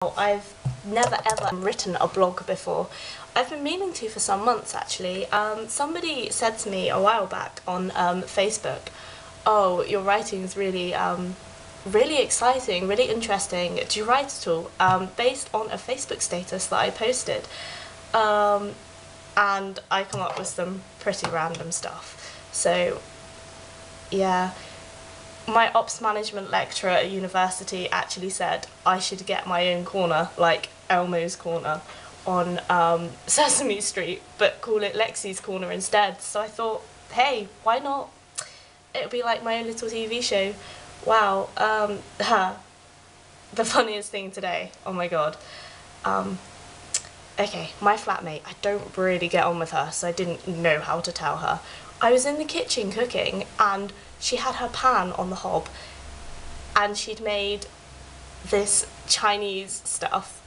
I've never ever written a blog before. I've been meaning to for some months actually. Somebody said to me a while back on Facebook, "Oh, your writing is really really exciting, really interesting. Do you write at all?" Based on a Facebook status that I posted. And I come up with some pretty random stuff. So yeah. My ops management lecturer at university actually said I should get my own corner, like Elmo's corner, on Sesame Street, but call it Lexi's corner instead. So I thought, hey, why not? It'll be like my own little TV show. Wow, the funniest thing today, oh my god. Okay, my flatmate, I don't really get on with her, so I didn't know how to tell her. I was in the kitchen cooking and she had her pan on the hob and she'd made this Chinese stuff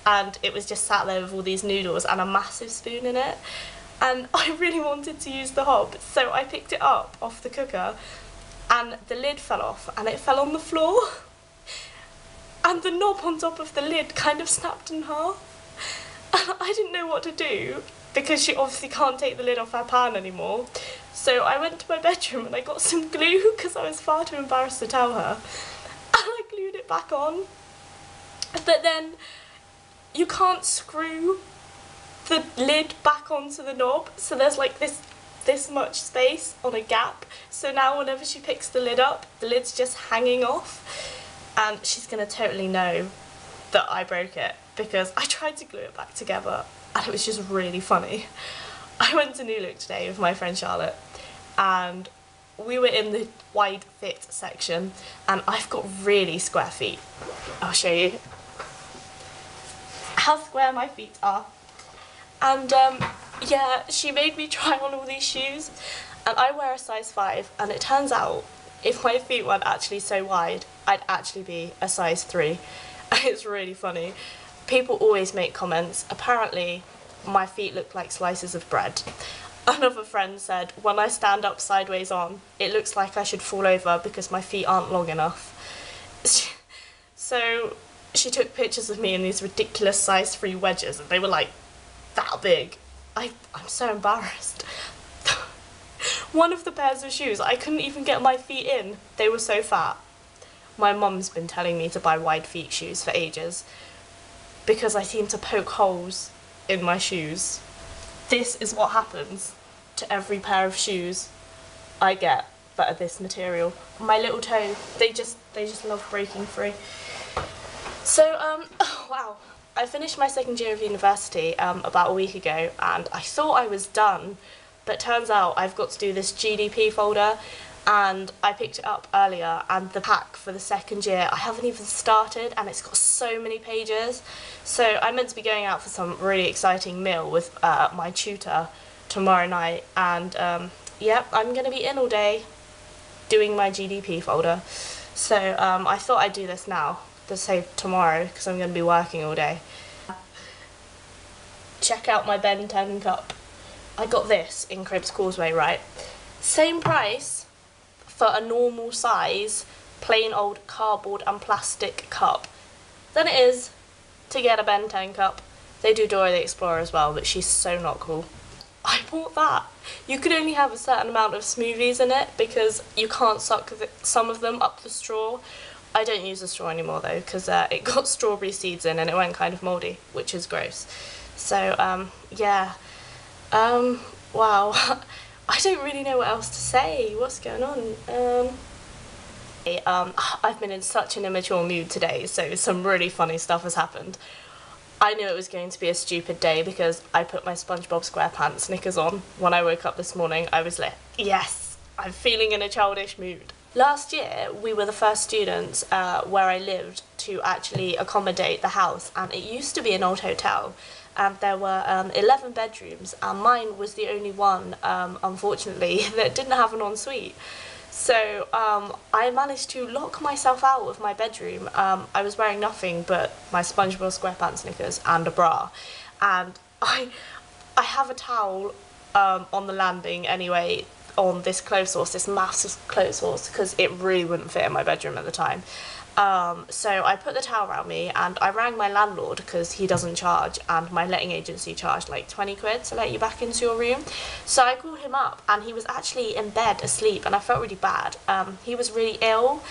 and it was just sat there with all these noodles and a massive spoon in it, and I really wanted to use the hob, so I picked it up off the cooker and the lid fell off and it fell on the floor and the knob on top of the lid kind of snapped in half and I didn't know what to do, because she obviously can't take the lid off her pan anymore. So I went to my bedroom and I got some glue because I was far too embarrassed to tell her. And I glued it back on. But then you can't screw the lid back onto the knob, so there's like this much space on a gap. So now whenever she picks the lid up, the lid's just hanging off. And she's gonna totally know that I broke it because I tried to glue it back together and it was just really funny. I went to New Look today with my friend Charlotte and we were in the wide fit section and I've got really square feet. I'll show you how square my feet are. And yeah, she made me try on all these shoes and I wear a size 5 and it turns out if my feet weren't actually so wide, I'd actually be a size 3. It's really funny. People always make comments. Apparently, my feet look like slices of bread. Another friend said, when I stand up sideways on, it looks like I should fall over because my feet aren't long enough. So she took pictures of me in these ridiculous size 3 wedges and they were like that big. I'm so embarrassed. One of the pairs of shoes, I couldn't even get my feet in. They were so fat. My mum's been telling me to buy wide feet shoes for ages because I seem to poke holes in my shoes. This is what happens to every pair of shoes I get that are this material. My little toe, they just love breaking free. So oh, wow, I finished my second year of university about a week ago and I thought I was done, but turns out I've got to do this GDP folder and I picked it up earlier and the pack for the second year I haven't even started and it's got so many pages. So I'm meant to be going out for some really exciting meal with my tutor tomorrow night and yep, I'm going to be in all day doing my GDP folder. So I thought I'd do this now to save tomorrow because I'm going to be working all day. Check out my Ben 10 cup. I got this in Cribs Causeway, right? Same price for a normal size plain old cardboard and plastic cup than it is to get a Ben 10 cup. They do Dora the Explorer as well, but she's so not cool. I bought that. You could only have a certain amount of smoothies in it because you can't suck some of them up the straw. I don't use a straw anymore though because it got strawberry seeds in and it went kind of mouldy, which is gross. So yeah, wow. I don't really know what else to say. What's going on? I've been in such an immature mood today, so some really funny stuff has happened. I knew it was going to be a stupid day because I put my SpongeBob SquarePants knickers on. When I woke up this morning, I was like, yes, I'm feeling in a childish mood. Last year, we were the first students where I lived to actually accommodate the house, and it used to be an old hotel. And there were 11 bedrooms and mine was the only one, unfortunately, that didn't have an ensuite. So I managed to lock myself out of my bedroom. I was wearing nothing but my SpongeBob SquarePants knickers and a bra, and I have a towel on the landing anyway on this clothes horse, this massive clothes horse, because it really wouldn't fit in my bedroom at the time. So I put the towel around me and I rang my landlord because he doesn't charge, and my letting agency charged like 20 quid to let you back into your room. So I called him up and he was actually in bed asleep, and I felt really bad. He was really ill,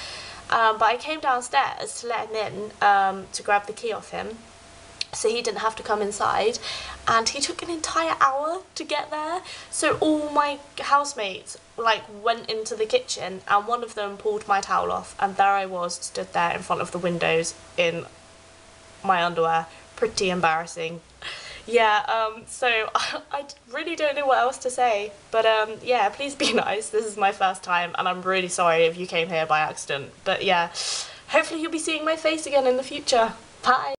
but I came downstairs to let him in, to grab the key off him, so he didn't have to come inside, and he took an entire hour to get there. So all my housemates like went into the kitchen, and one of them pulled my towel off, and there I was, stood there in front of the windows in my underwear. Pretty embarrassing. Yeah, so I really don't know what else to say, but yeah, please be nice. This is my first time, and I'm really sorry if you came here by accident, but yeah, hopefully you'll be seeing my face again in the future. Bye.